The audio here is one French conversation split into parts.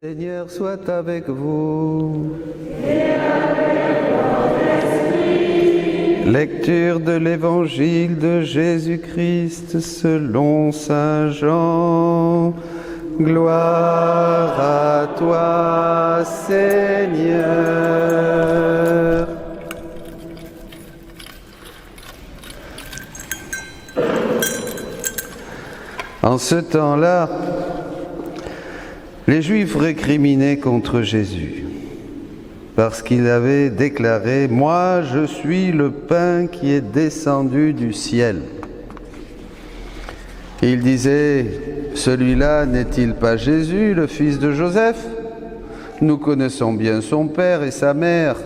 Seigneur soit avec vous. Lecture de l'Évangile de Jésus-Christ selon saint Jean. Gloire à toi, Seigneur. En ce temps-là, les Juifs récriminaient contre Jésus parce qu'il avait déclaré « Moi, je suis le pain qui est descendu du ciel ». Ils disaient « Celui-là n'est-il pas Jésus, le fils de Joseph? Nous connaissons bien son père et sa mère.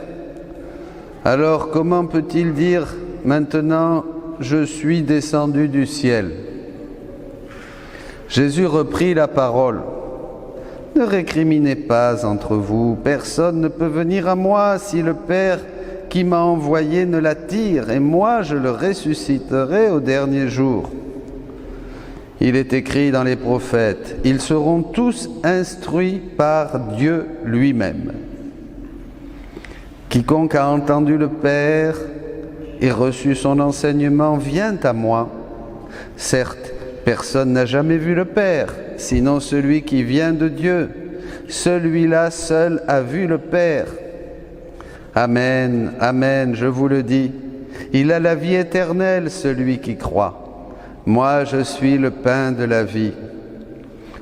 Alors comment peut-il dire maintenant « Je suis descendu du ciel » ?» Jésus reprit la parole. Ne récriminez pas entre vous, personne ne peut venir à moi si le Père qui m'a envoyé ne l'attire, et moi je le ressusciterai au dernier jour. Il est écrit dans les prophètes, ils seront tous instruits par Dieu lui-même. Quiconque a entendu le Père et reçu son enseignement vient à moi. Certes, personne n'a jamais vu le Père, sinon celui qui vient de Dieu. Celui-là seul a vu le Père. Amen, amen, je vous le dis. Il a la vie éternelle, celui qui croit. Moi, je suis le pain de la vie.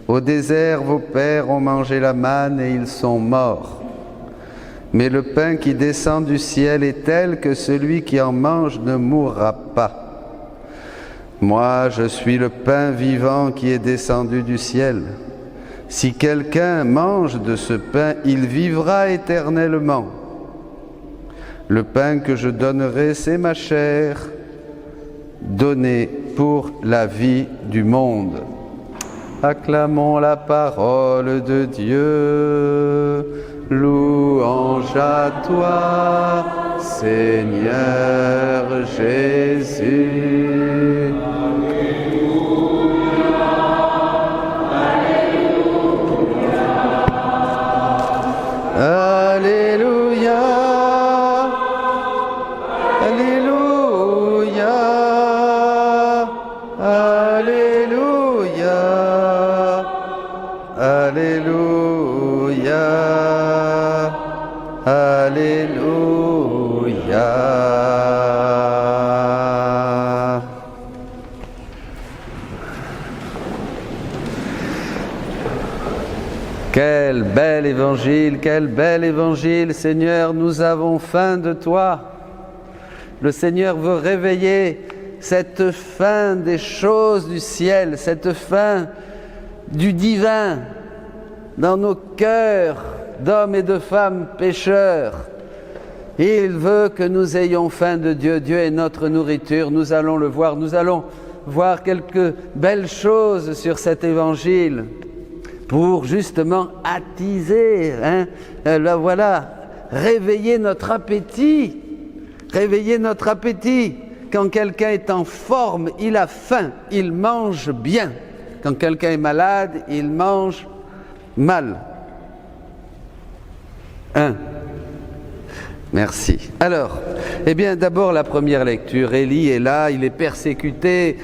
Au désert, vos pères ont mangé la manne et ils sont morts. Mais le pain qui descend du ciel est tel que celui qui en mange ne mourra pas. Moi, je suis le pain vivant qui est descendu du ciel. Si quelqu'un mange de ce pain, il vivra éternellement. Le pain que je donnerai, c'est ma chair, donnée pour la vie du monde. Acclamons la parole de Dieu. Louange à toi, Seigneur Jésus. Alléluia, Alléluia, Alléluia, Alléluia, Alléluia. Quel bel évangile, Seigneur, nous avons faim de toi. Le Seigneur veut réveiller cette faim des choses du ciel, cette faim du divin dans nos cœurs d'hommes et de femmes pécheurs. Il veut que nous ayons faim de Dieu. Dieu est notre nourriture, nous allons le voir. Nous allons voir quelques belles choses sur cet évangile pour justement attiser, voilà, réveiller notre appétit. Réveiller notre appétit. Quand quelqu'un est en forme, il a faim, il mange bien. Quand quelqu'un est malade, il mange mal. Merci. Alors, d'abord la première lecture. Élie est là, il est persécuté.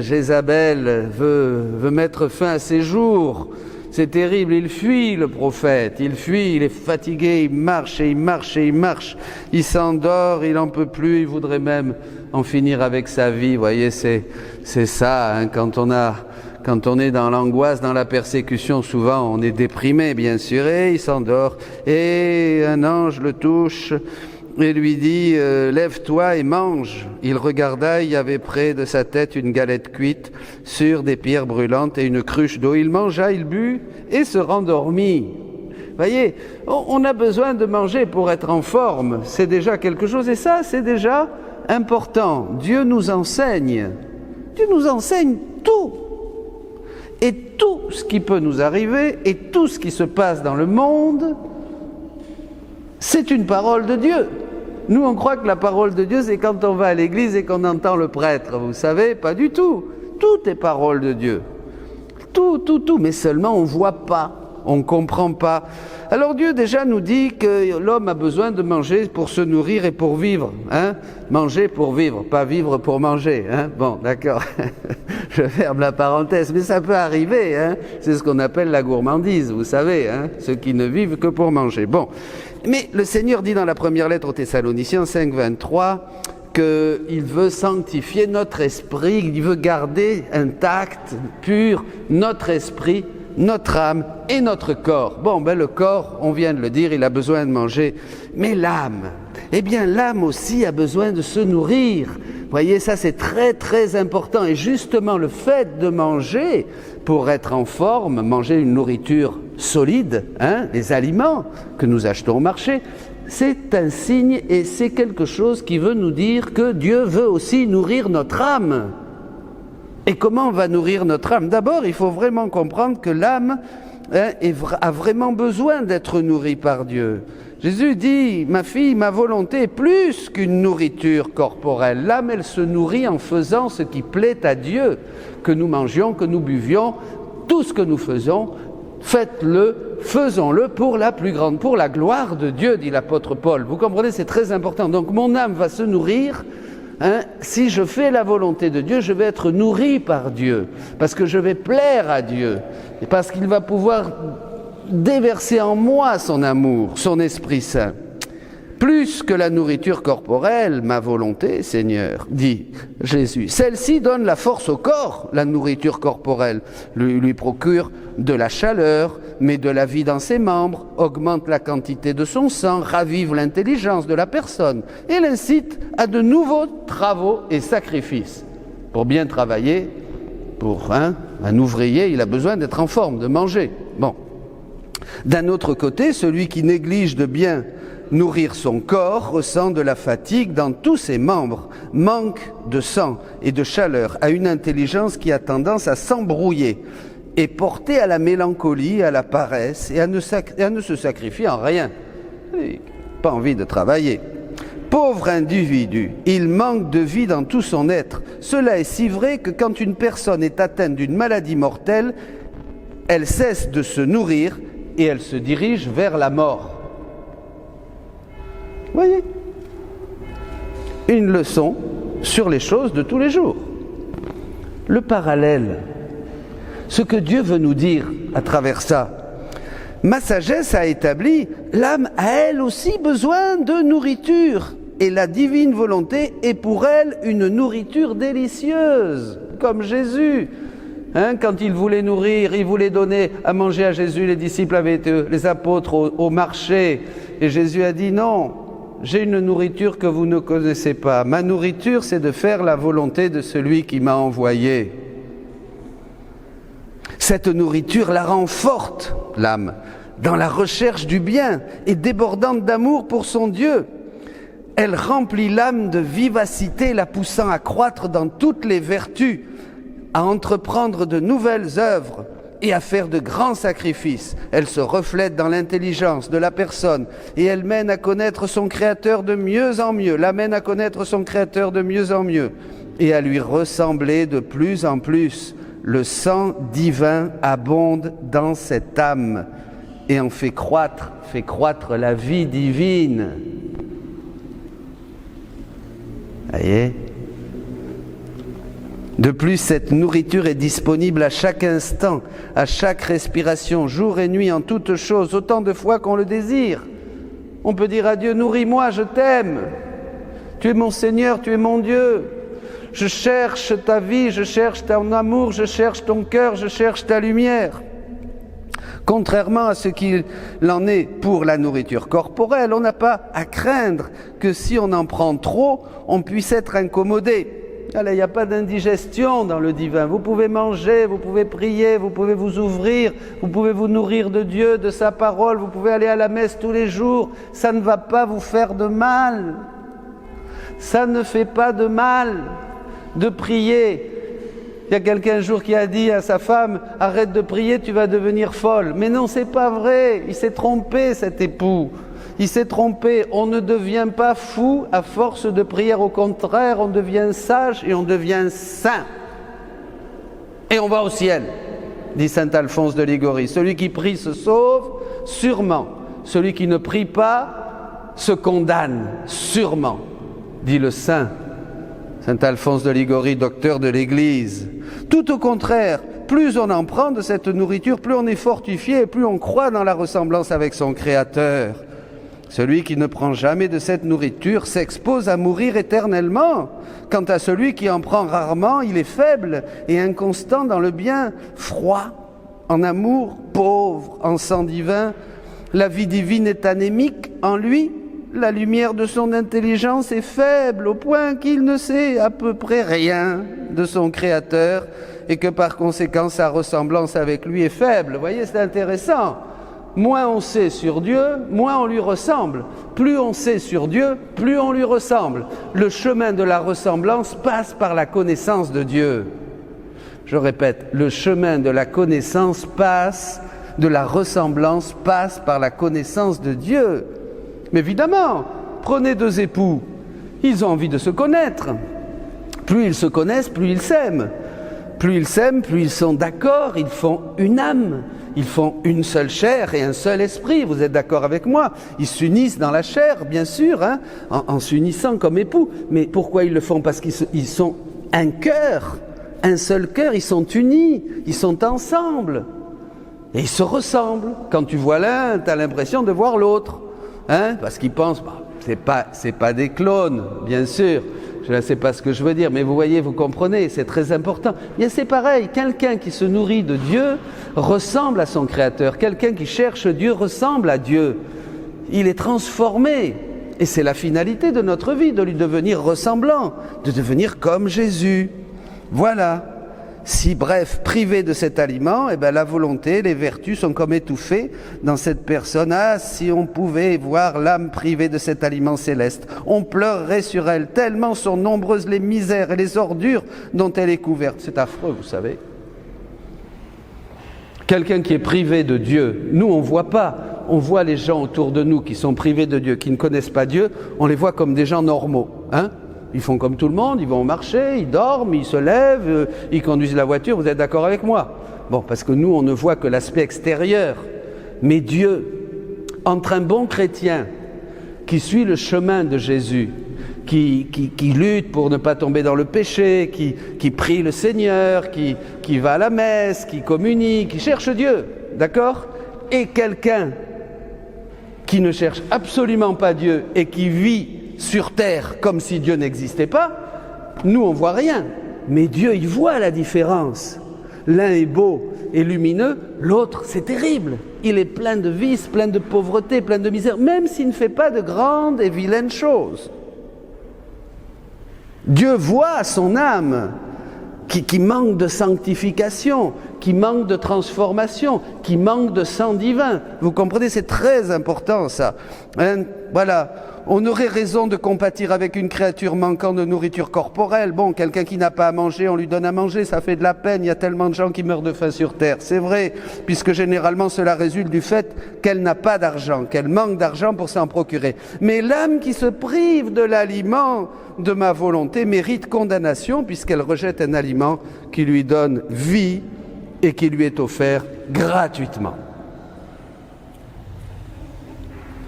Jézabel veut mettre fin à ses jours. C'est terrible, il fuit le prophète, il fuit, il est fatigué, il marche et il marche et il marche. Il s'endort, il n'en peut plus, il voudrait même en finir avec sa vie. Vous voyez, c'est ça, quand on est dans l'angoisse, dans la persécution, souvent on est déprimé, bien sûr, et il s'endort. Et un ange le touche et lui dit « Lève-toi et mange ». Il regarda, il y avait près de sa tête une galette cuite sur des pierres brûlantes et une cruche d'eau. Il mangea, il but et se rendormit. Voyez, on a besoin de manger pour être en forme. C'est déjà quelque chose et ça, c'est déjà important. Dieu nous enseigne. Dieu nous enseigne tout. Et tout ce qui peut nous arriver et tout ce qui se passe dans le monde, c'est une parole de Dieu. Nous, on croit que la parole de Dieu, c'est quand on va à l'église et qu'on entend le prêtre. Vous savez, pas du tout. Tout est parole de Dieu. Tout. Mais seulement, on ne voit pas. on ne comprend pas. Alors Dieu déjà nous dit que l'homme a besoin de manger pour se nourrir et pour vivre. Hein? Manger pour vivre, pas vivre pour manger. Hein? Bon, d'accord, je ferme la parenthèse, mais ça peut arriver. Hein? C'est ce qu'on appelle la gourmandise, vous savez, hein? Ceux qui ne vivent que pour manger. Bon, mais le Seigneur dit dans la première lettre aux Thessaloniciens 5, 23, qu'il veut sanctifier notre esprit, il veut garder intact, pur, notre esprit, notre âme et notre corps. Bon, ben le corps, on vient de le dire, il a besoin de manger. Mais l'âme, eh bien l'âme aussi a besoin de se nourrir. Vous voyez, ça c'est très très important. Et justement, le fait de manger, pour être en forme, manger une nourriture solide, hein, les aliments que nous achetons au marché, c'est un signe et c'est quelque chose qui veut nous dire que Dieu veut aussi nourrir notre âme. Et comment on va nourrir notre âme? D'abord, il faut vraiment comprendre que l'âme a vraiment besoin d'être nourrie par Dieu. Jésus dit, ma fille, ma volonté est plus qu'une nourriture corporelle. L'âme, elle se nourrit en faisant ce qui plaît à Dieu. Que nous mangions, que nous buvions, tout ce que nous faisons, faites-le, faisons-le pour la gloire de Dieu, dit l'apôtre Paul. Vous comprenez, c'est très important. Donc mon âme va se nourrir. Hein, si je fais la volonté de Dieu, je vais être nourri par Dieu, parce que je vais plaire à Dieu, et parce qu'il va pouvoir déverser en moi son amour, son Esprit Saint. Plus que la nourriture corporelle, ma volonté, Seigneur, dit Jésus. Celle-ci donne la force au corps, la nourriture corporelle, lui procure de la chaleur, met de la vie dans ses membres, augmente la quantité de son sang, ravive l'intelligence de la personne et l'incite à de nouveaux travaux et sacrifices. Pour bien travailler, pour un ouvrier, il a besoin d'être en forme, de manger. Bon. D'un autre côté, celui qui néglige de bien nourrir son corps ressent de la fatigue dans tous ses membres, manque de sang et de chaleur, a une intelligence qui a tendance à s'embrouiller et porter à la mélancolie, à la paresse et à ne se sacrifier en rien. Pas envie de travailler. Pauvre individu, il manque de vie dans tout son être. Cela est si vrai que quand une personne est atteinte d'une maladie mortelle, elle cesse de se nourrir et elle se dirige vers la mort. Vous voyez? Une leçon sur les choses de tous les jours. Le parallèle, ce que Dieu veut nous dire à travers ça. Ma sagesse a établi, l'âme a elle aussi besoin de nourriture. Et la divine volonté est pour elle une nourriture délicieuse, comme Jésus. Quand il voulait nourrir, il voulait donner à manger à Jésus, les disciples avaient été, les apôtres au marché. Et Jésus a dit non. J'ai une nourriture que vous ne connaissez pas. Ma nourriture, c'est de faire la volonté de celui qui m'a envoyé. Cette nourriture la rend forte, l'âme, dans la recherche du bien et débordante d'amour pour son Dieu. Elle remplit l'âme de vivacité, la poussant à croître dans toutes les vertus, à entreprendre de nouvelles œuvres et à faire de grands sacrifices. Elle se reflète dans l'intelligence de la personne et elle mène à connaître son Créateur de mieux en mieux, l'amène à connaître son Créateur de mieux en mieux et à lui ressembler de plus en plus. Le sang divin abonde dans cette âme et en fait croître la vie divine. Voyez ? De plus, cette nourriture est disponible à chaque instant, à chaque respiration, jour et nuit, en toutes choses, autant de fois qu'on le désire. On peut dire à Dieu, nourris-moi, je t'aime. Tu es mon Seigneur, tu es mon Dieu. Je cherche ta vie, je cherche ton amour, je cherche ton cœur, je cherche ta lumière. Contrairement à ce qu'il en est pour la nourriture corporelle, on n'a pas à craindre que si on en prend trop, on puisse être incommodé. Il n'y a pas d'indigestion dans le divin. Vous pouvez manger, vous pouvez prier, vous pouvez vous ouvrir, vous pouvez vous nourrir de Dieu, de sa parole, vous pouvez aller à la messe tous les jours. Ça ne va pas vous faire de mal. Ça ne fait pas de mal de prier. Il y a quelqu'un un jour qui a dit à sa femme, arrête de prier, tu vas devenir folle. Mais non, c'est pas vrai. Il s'est trompé, cet époux. Il s'est trompé, on ne devient pas fou à force de prière, au contraire, on devient sage et on devient saint. Et on va au ciel. dit saint Alphonse de Liguori. Celui qui prie se sauve, sûrement. Celui qui ne prie pas se condamne, sûrement, dit le saint Alphonse de Liguori, docteur de l'Église. Tout au contraire, plus on en prend de cette nourriture, plus on est fortifié et plus on croit dans la ressemblance avec son Créateur. Celui qui ne prend jamais de cette nourriture s'expose à mourir éternellement. Quant à celui qui en prend rarement, il est faible et inconstant dans le bien, froid, en amour, pauvre, en sang divin. La vie divine est anémique en lui. La lumière de son intelligence est faible au point qu'il ne sait à peu près rien de son Créateur et que par conséquent sa ressemblance avec lui est faible. Vous voyez, c'est intéressant. Moins on sait sur Dieu, moins on lui ressemble. Plus on sait sur Dieu, plus on lui ressemble. Le chemin de la ressemblance passe par la connaissance de Dieu. Je répète, le chemin de la connaissance passe, de la ressemblance passe par la connaissance de Dieu. Mais évidemment, prenez deux époux, ils ont envie de se connaître. Plus ils se connaissent, plus ils s'aiment. Plus ils s'aiment, plus ils sont d'accord, ils font une âme. Ils font une seule chair et un seul esprit, vous êtes d'accord avec moi? Ils s'unissent dans la chair, bien sûr, hein, en s'unissant comme époux. Mais pourquoi ils le font? Parce qu'ils sont un cœur, un seul cœur, ils sont unis, ils sont ensemble. Et ils se ressemblent. Quand tu vois l'un, tu as l'impression de voir l'autre. Hein, parce qu'ils pensent, c'est pas des clones, bien sûr. Je ne sais pas ce que je veux dire, mais vous voyez, vous comprenez, c'est très important. Bien, c'est pareil, quelqu'un qui se nourrit de Dieu ressemble à son Créateur. Quelqu'un qui cherche Dieu ressemble à Dieu. Il est transformé. Et c'est la finalité de notre vie, de lui devenir ressemblant, de devenir comme Jésus. Voilà. Si, bref, privé de cet aliment, eh ben, la volonté, les vertus sont comme étouffées dans cette personne. Ah, si on pouvait voir l'âme privée de cet aliment céleste, on pleurerait sur elle, tellement sont nombreuses les misères et les ordures dont elle est couverte. C'est affreux, vous savez. Quelqu'un qui est privé de Dieu, nous on ne voit pas. On voit les gens autour de nous qui sont privés de Dieu, qui ne connaissent pas Dieu, on les voit comme des gens normaux, hein? Ils font comme tout le monde, ils vont au marché, ils dorment, ils se lèvent, ils conduisent la voiture, vous êtes d'accord avec moi? Bon, parce que nous, on ne voit que l'aspect extérieur. Mais Dieu, entre un bon chrétien qui suit le chemin de Jésus, qui lutte pour ne pas tomber dans le péché, qui prie le Seigneur, qui va à la messe, qui communie, qui cherche Dieu, d'accord? Et quelqu'un qui ne cherche absolument pas Dieu et qui vit sur terre comme si Dieu n'existait pas, nous on voit rien, mais Dieu il voit la différence. L'un est beau et lumineux, l'autre c'est terrible, il est plein de vices, plein de pauvreté, plein de misère, même s'il ne fait pas de grandes et vilaines choses. Dieu voit son âme qui manque de sanctification, qui manque de transformation, qui manque de sang divin. Vous comprenez, c'est très important ça. Hein, voilà. On aurait raison de compatir avec une créature manquant de nourriture corporelle. Bon, quelqu'un qui n'a pas à manger, on lui donne à manger, ça fait de la peine. Il y a tellement de gens qui meurent de faim sur terre. C'est vrai, puisque généralement cela résulte du fait qu'elle n'a pas d'argent, qu'elle manque d'argent pour s'en procurer. Mais l'âme qui se prive de l'aliment de ma volonté mérite condamnation, puisqu'elle rejette un aliment qui lui donne vie et qui lui est offert gratuitement.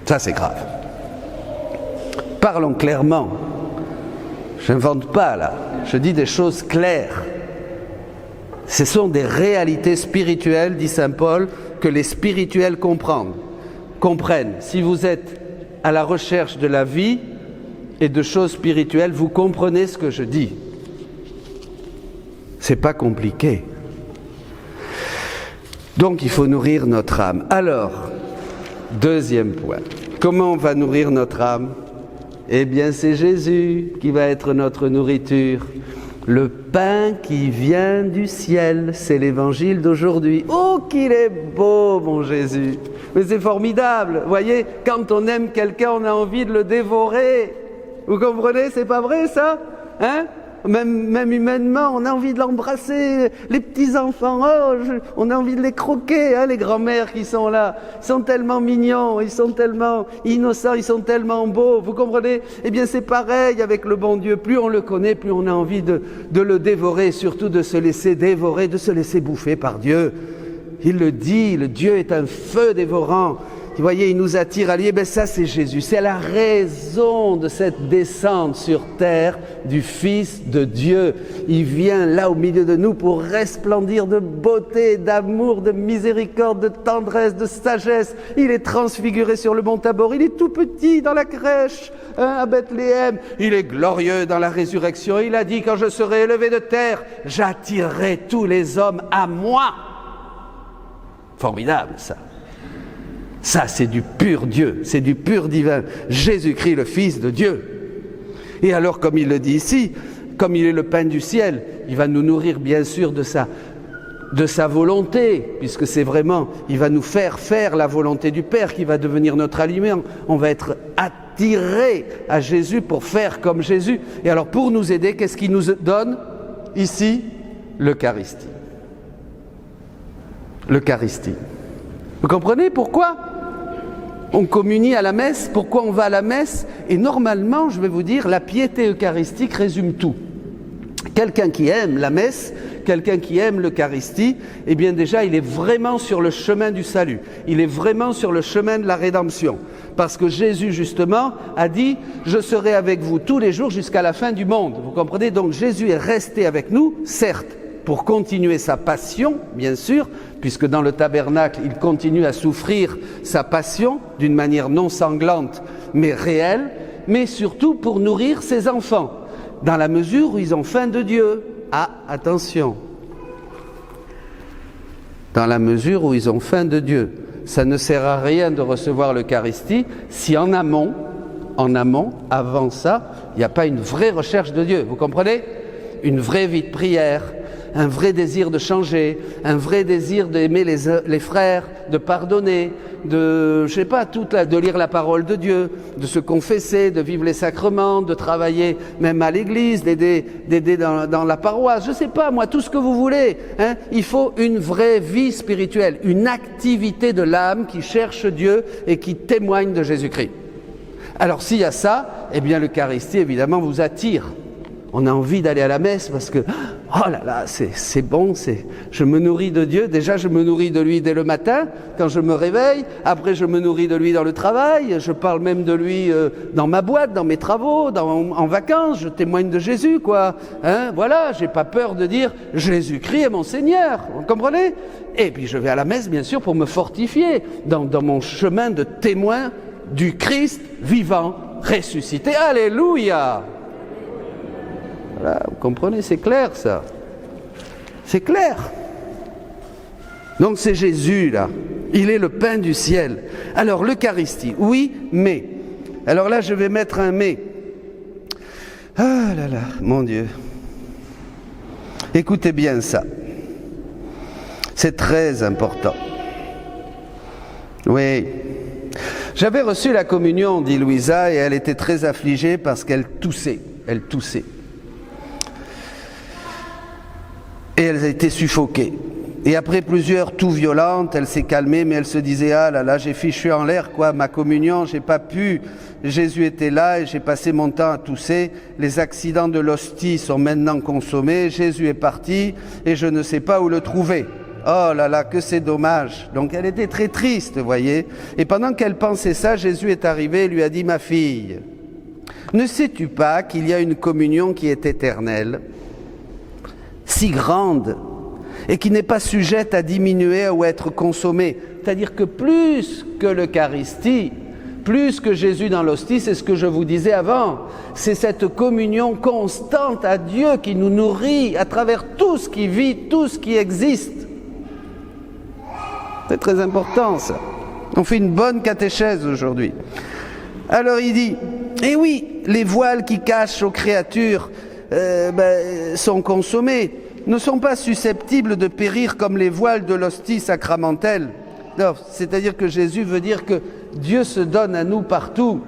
Ça, c'est grave. Parlons clairement. Je n'invente pas là, je dis des choses claires. Ce sont des réalités spirituelles, dit saint Paul, que les spirituels comprennent. Si vous êtes à la recherche de la vie et de choses spirituelles, vous comprenez ce que je dis. C'est pas compliqué. Donc il faut nourrir notre âme. Alors, deuxième point, comment on va nourrir notre âme? Eh bien, c'est Jésus qui va être notre nourriture. Le pain qui vient du ciel, c'est l'évangile d'aujourd'hui. Oh, qu'il est beau, mon Jésus! Mais c'est formidable. Vous voyez, quand on aime quelqu'un, on a envie de le dévorer. Vous comprenez? C'est pas vrai, ça? Hein? Même humainement, on a envie de l'embrasser. Les petits-enfants, on a envie de les croquer, hein, les grands-mères qui sont là. Ils sont tellement mignons, ils sont tellement innocents, ils sont tellement beaux. Vous comprenez? Eh bien, c'est pareil avec le bon Dieu. Plus on le connaît, plus on a envie de le dévorer, surtout de se laisser dévorer, de se laisser bouffer par Dieu. il le dit, le Dieu est un feu dévorant. Vous voyez, il nous attire à lui. Ben ça, c'est Jésus. C'est la raison de cette descente sur terre du Fils de Dieu. Il vient là au milieu de nous pour resplendir de beauté, d'amour, de miséricorde, de tendresse, de sagesse. Il est transfiguré sur le mont Tabor. Il est tout petit dans la crèche à Bethléem. Il est glorieux dans la résurrection. Il a dit, quand je serai élevé de terre, j'attirerai tous les hommes à moi. Formidable, ça. Ça, c'est du pur Dieu, c'est du pur divin. Jésus-Christ, le Fils de Dieu. Et alors, comme il le dit ici, comme il est le pain du ciel, il va nous nourrir bien sûr de sa volonté, puisque c'est vraiment, il va nous faire la volonté du Père qui va devenir notre aliment. On va être attiré à Jésus pour faire comme Jésus. Et alors, pour nous aider, qu'est-ce qu'il nous donne ici? L'Eucharistie. L'Eucharistie. Vous comprenez pourquoi on communie à la messe, pourquoi on va à la messe? Et normalement, je vais vous dire, la piété eucharistique résume tout. Quelqu'un qui aime la messe, quelqu'un qui aime l'Eucharistie, eh bien déjà, il est vraiment sur le chemin du salut. Il est vraiment sur le chemin de la rédemption. Parce que Jésus, justement, a dit « Je serai avec vous tous les jours jusqu'à la fin du monde ». Vous comprenez? Donc Jésus est resté avec nous, certes, pour continuer sa passion, bien sûr, puisque dans le tabernacle, il continue à souffrir sa passion d'une manière non sanglante, mais réelle, mais surtout pour nourrir ses enfants, dans la mesure où ils ont faim de Dieu. Ah, attention! Dans la mesure où ils ont faim de Dieu. Ça ne sert à rien de recevoir l'Eucharistie si en amont, avant ça, il n'y a pas une vraie recherche de Dieu. Vous comprenez? Une vraie vie de prière, un vrai désir de changer, un vrai désir d'aimer les frères, de pardonner, de lire la parole de Dieu, de se confesser, de vivre les sacrements, de travailler même à l'église, d'aider dans la paroisse, je ne sais pas moi, tout ce que vous voulez. Hein. Il faut une vraie vie spirituelle, une activité de l'âme qui cherche Dieu et qui témoigne de Jésus-Christ. Alors s'il y a ça, eh bien l'Eucharistie évidemment vous attire. On a envie d'aller à la messe parce que, oh là là, c'est bon, je me nourris de Dieu. Déjà, je me nourris de lui dès le matin, quand je me réveille. Après, je me nourris de lui dans le travail. Je parle même de lui dans ma boîte, dans mes travaux, en vacances. Je témoigne de Jésus, quoi. Hein, voilà, j'ai pas peur de dire Jésus-Christ est mon Seigneur. Vous comprenez? Et puis, je vais à la messe, bien sûr, pour me fortifier dans mon chemin de témoin du Christ vivant, ressuscité. Alléluia! Voilà, vous comprenez, c'est clair ça. C'est clair. Donc c'est Jésus là. Il est le pain du ciel. Alors l'Eucharistie, oui, mais. Alors là je vais mettre un mais. Ah là là, mon Dieu. Écoutez bien ça. C'est très important. Oui. J'avais reçu la communion, dit Louisa, et elle était très affligée parce qu'elle toussait. Elle toussait. Et elle a été suffoquée. Et après plusieurs toux violentes, elle s'est calmée, mais elle se disait « Ah là là, j'ai fichu en l'air, quoi, ma communion, j'ai pas pu. Jésus était là et j'ai passé mon temps à tousser. Les accidents de l'hostie sont maintenant consommés. Jésus est parti et je ne sais pas où le trouver. Oh là là, que c'est dommage. » Donc elle était très triste, vous voyez. Et pendant qu'elle pensait ça, Jésus est arrivé et lui a dit « Ma fille, ne sais-tu pas qu'il y a une communion qui est éternelle ? Si grande et qui n'est pas sujette à diminuer ou à être consommée. » C'est-à-dire que plus que l'Eucharistie, plus que Jésus dans l'hostie, c'est ce que je vous disais avant, c'est cette communion constante à Dieu qui nous nourrit à travers tout ce qui vit, tout ce qui existe. C'est très important ça. On fait une bonne catéchèse aujourd'hui. Alors il dit, eh oui, les voiles qui cachent aux créatures sont consommés, ne sont pas susceptibles de périr comme les voiles de l'hostie sacramentelle. C'est-à-dire que Jésus veut dire que Dieu se donne à nous partout.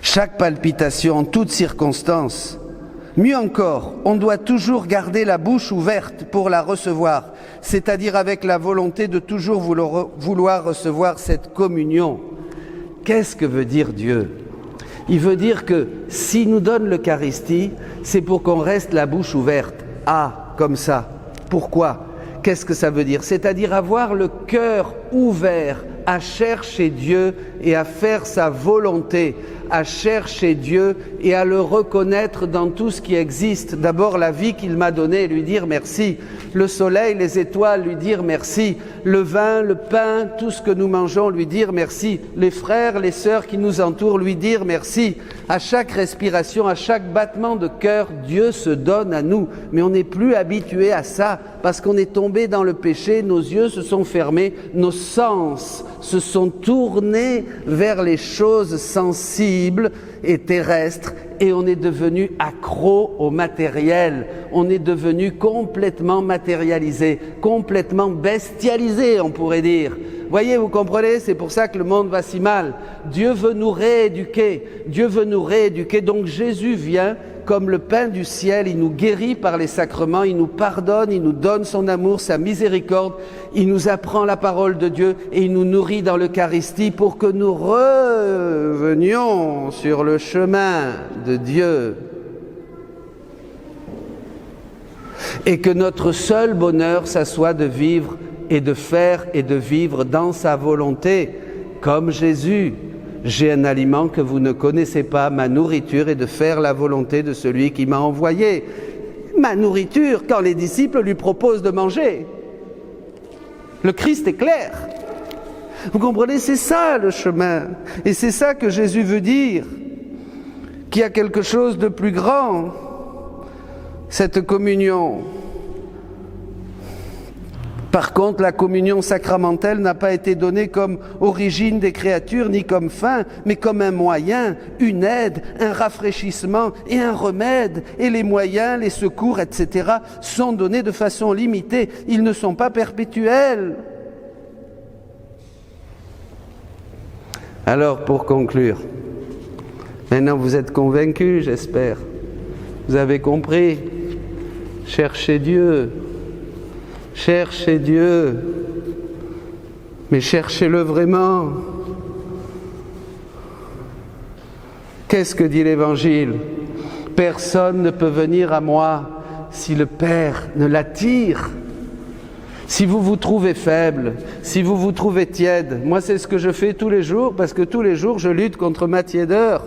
Chaque palpitation, en toute circonstance. Mieux encore, on doit toujours garder la bouche ouverte pour la recevoir, c'est-à-dire avec la volonté de toujours vouloir recevoir cette communion. Qu'est-ce que veut dire Dieu ? Il veut dire que s'il nous donne l'Eucharistie, c'est pour qu'on reste la bouche ouverte. Ah, comme ça. Pourquoi ? qu'est-ce que ça veut dire? C'est-à-dire avoir le cœur ouvert à chercher Dieu et à faire sa volonté, à chercher Dieu et à le reconnaître dans tout ce qui existe. D'abord la vie qu'il m'a donnée, lui dire merci. Le soleil, les étoiles, lui dire merci. Le vin, le pain, tout ce que nous mangeons, lui dire merci. Les frères, les sœurs qui nous entourent, lui dire merci. À chaque respiration, à chaque battement de cœur, Dieu se donne à nous. Mais on n'est plus habitué à ça parce qu'on est tombé dans le péché, nos yeux se sont fermés, nos sens se sont tournés vers les choses sensibles et terrestres et on est devenu accro au matériel. On est devenu complètement matérialisé, complètement bestialisé, on pourrait dire. Voyez, vous comprenez, c'est pour ça que le monde va si mal. Dieu veut nous rééduquer, Dieu veut nous rééduquer. Donc Jésus vient comme le pain du ciel, il nous guérit par les sacrements, il nous pardonne, il nous donne son amour, sa miséricorde, il nous apprend la parole de Dieu et il nous nourrit dans l'Eucharistie pour que nous revenions sur le chemin de Dieu. Et que notre seul bonheur, ça soit de vivre et de faire et de vivre dans sa volonté, comme Jésus. J'ai un aliment que vous ne connaissez pas, ma nourriture est de faire la volonté de celui qui m'a envoyé. Ma nourriture, quand les disciples lui proposent de manger. Le Christ est clair. Vous comprenez, c'est ça le chemin. Et c'est ça que Jésus veut dire, qu'il y a quelque chose de plus grand, cette communion. Par contre, la communion sacramentelle n'a pas été donnée comme origine des créatures, ni comme fin, mais comme un moyen, une aide, un rafraîchissement et un remède. Et les moyens, les secours, etc. sont donnés de façon limitée. Ils ne sont pas perpétuels. Alors, pour conclure, maintenant vous êtes convaincus, j'espère. Vous avez compris. Cherchez Dieu. Cherchez Dieu, mais cherchez-le vraiment. Qu'est-ce que dit l'Évangile? Personne ne peut venir à moi si le Père ne l'attire. Si vous vous trouvez faible, si vous vous trouvez tiède, moi c'est ce que je fais tous les jours, parce que tous les jours je lutte contre ma tiédeur.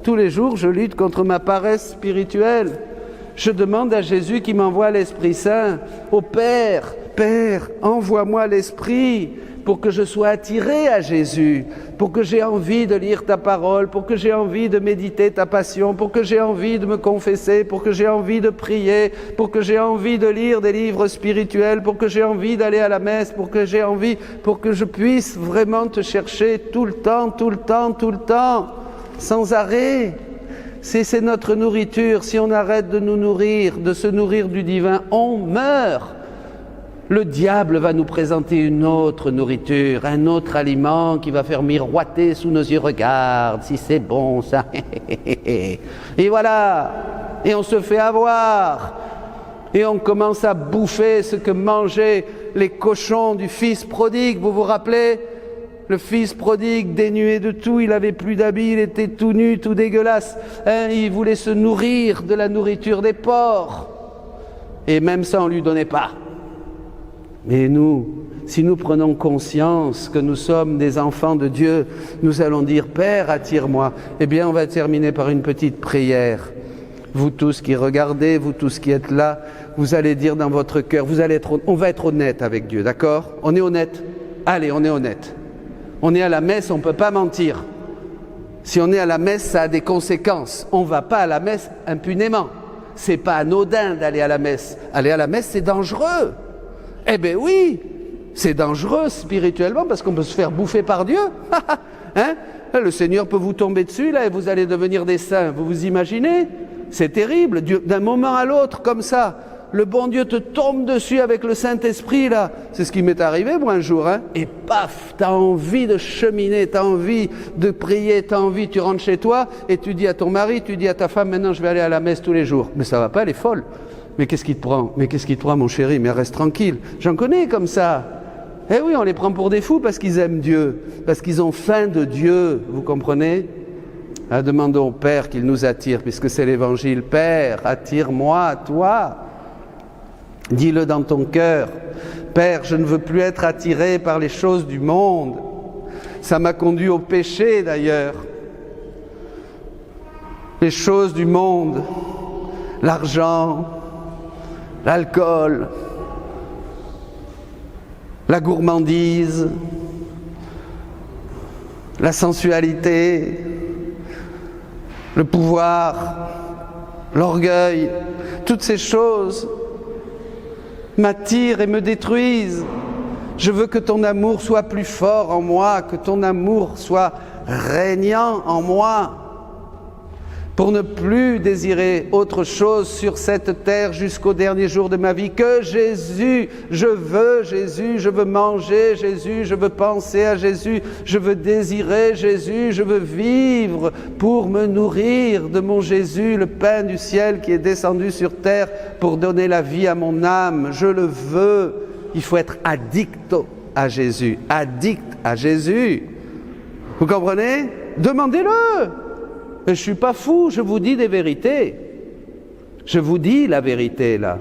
Tous les jours je lutte contre ma paresse spirituelle. Je demande à Jésus qui m'envoie l'Esprit Saint, au Père, Père, envoie-moi l'Esprit pour que je sois attiré à Jésus, pour que j'ai envie de lire ta parole, pour que j'ai envie de méditer ta passion, pour que j'ai envie de me confesser, pour que j'ai envie de prier, pour que j'ai envie de lire des livres spirituels, pour que j'ai envie d'aller à la messe, pour que j'ai envie, pour que je puisse vraiment te chercher tout le temps, tout le temps, tout le temps, sans arrêt. C'est notre nourriture. Si on arrête de nous nourrir, de se nourrir du divin, on meurt. Le diable va nous présenter une autre nourriture, un autre aliment qui va faire miroiter sous nos yeux. Regarde, si c'est bon ça. Et voilà. Et on se fait avoir. Et on commence à bouffer ce que mangeaient les cochons du fils prodigue. Vous vous rappelez ? Le fils prodigue, dénué de tout, il n'avait plus d'habits, il était tout nu, tout dégueulasse. Il voulait se nourrir de la nourriture des porcs. Et même ça, on ne lui donnait pas. Mais nous, si nous prenons conscience que nous sommes des enfants de Dieu, nous allons dire « Père, attire-moi ». Eh bien, on va terminer par une petite prière. Vous tous qui regardez, vous tous qui êtes là, vous allez dire dans votre cœur, on va être honnête avec Dieu, d'accord? On est honnête? Allez, on est honnête. On est à la messe, on ne peut pas mentir. Si on est à la messe, ça a des conséquences. On ne va pas à la messe impunément. Ce n'est pas anodin d'aller à la messe. Aller à la messe, c'est dangereux. Eh bien oui, c'est dangereux spirituellement parce qu'on peut se faire bouffer par Dieu. Hein? Le Seigneur peut vous tomber dessus là et vous allez devenir des saints. Vous vous imaginez? C'est terrible. D'un moment à l'autre, comme ça, le bon Dieu te tombe dessus avec le Saint-Esprit, là. C'est ce qui m'est arrivé, moi, un jour, hein. Et paf, t'as envie de cheminer, t'as envie de prier, tu rentres chez toi et tu dis à ton mari, tu dis à ta femme, maintenant je vais aller à la messe tous les jours. Mais ça va pas, elle est folle. Mais qu'est-ce qui te prend? Mais qu'est-ce qui te prend, mon chéri? Mais reste tranquille. J'en connais comme ça. Eh oui, on les prend pour des fous parce qu'ils aiment Dieu, parce qu'ils ont faim de Dieu, vous comprenez? Demandons au Père qu'il nous attire, puisque c'est l'Évangile. Père, attire-moi, toi. Dis-le dans ton cœur. Père, je ne veux plus être attiré par les choses du monde. Ça m'a conduit au péché d'ailleurs. Les choses du monde, l'argent, l'alcool, la gourmandise, la sensualité, le pouvoir, l'orgueil, toutes ces choses m'attirent et me détruisent. Je veux que ton amour soit plus fort en moi, que ton amour soit régnant en moi, pour ne plus désirer autre chose sur cette terre jusqu'au dernier jour de ma vie que Jésus. Je veux manger Jésus, je veux penser à Jésus, je veux désirer Jésus, je veux vivre pour me nourrir de mon Jésus, le pain du ciel qui est descendu sur terre pour donner la vie à mon âme. Je le veux. Il faut être addict à Jésus, addict à Jésus. Vous comprenez? Demandez-le. Je ne suis pas fou, je vous dis des vérités. Je vous dis la vérité là.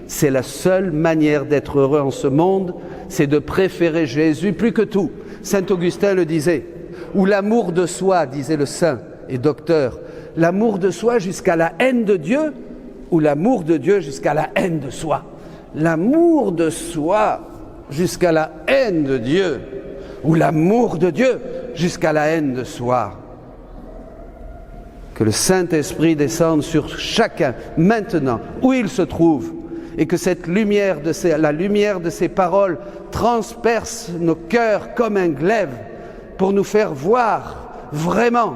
C'est la seule manière d'être heureux en ce monde, c'est de préférer Jésus plus que tout. Saint Augustin le disait. Ou l'amour de soi, disait le saint et docteur. L'amour de soi jusqu'à la haine de Dieu, ou l'amour de Dieu jusqu'à la haine de soi. L'amour de soi jusqu'à la haine de Dieu, ou l'amour de Dieu jusqu'à la haine de soi. Que le Saint-Esprit descende sur chacun, maintenant, où il se trouve, et que cette lumière la lumière de ces paroles transperce nos cœurs comme un glaive, pour nous faire voir vraiment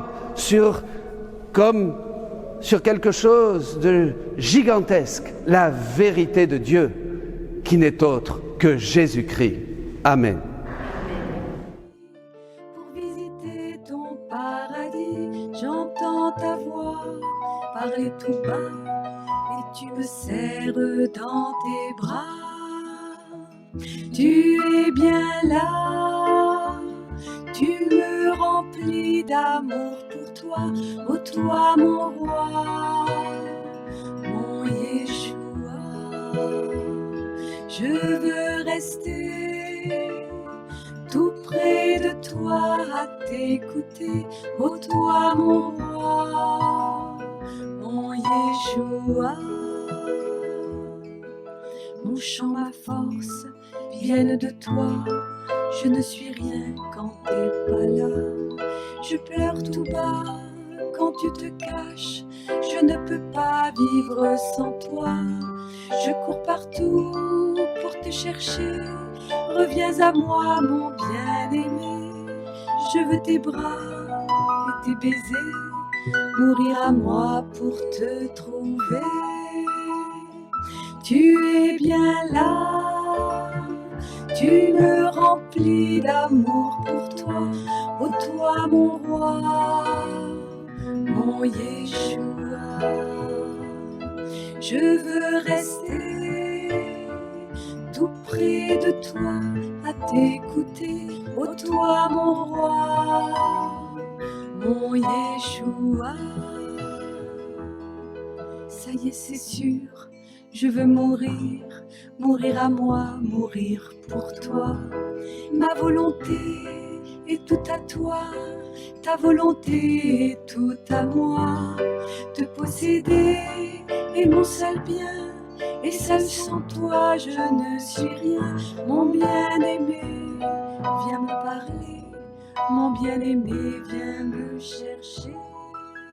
comme sur quelque chose de gigantesque, la vérité de Dieu, qui n'est autre que Jésus-Christ. Amen. J'entends ta voix parler tout bas et tu me serres dans tes bras. Tu es bien là, tu me remplis d'amour pour toi, ô toi mon roi, mon Yeshua. Je veux rester tout près de toi à t'écouter, ô toi mon roi, mon Yeshua. Mon chant, ma force viennent de toi, je ne suis rien quand t'es pas là. Je pleure tout bas quand tu te caches, je ne peux pas vivre sans toi. Je cours partout pour te chercher, reviens à moi mon bien-aimé. Je veux tes bras et tes baisers, mourir à moi pour te trouver. Tu es bien là, tu me remplis d'amour pour toi, ô toi mon roi, mon Yeshua. Je veux rester tout près de toi à t'écouter, ô toi mon roi, mon Yeshua. Ça y est, c'est sûr, je veux mourir, mourir à moi, mourir pour toi. Ma volonté est tout à toi, ta volonté est tout à moi. Te posséder est mon seul bien, et seul sans toi je ne suis rien. Mon bien-aimé, viens me parler, mon bien-aimé, viens me chercher.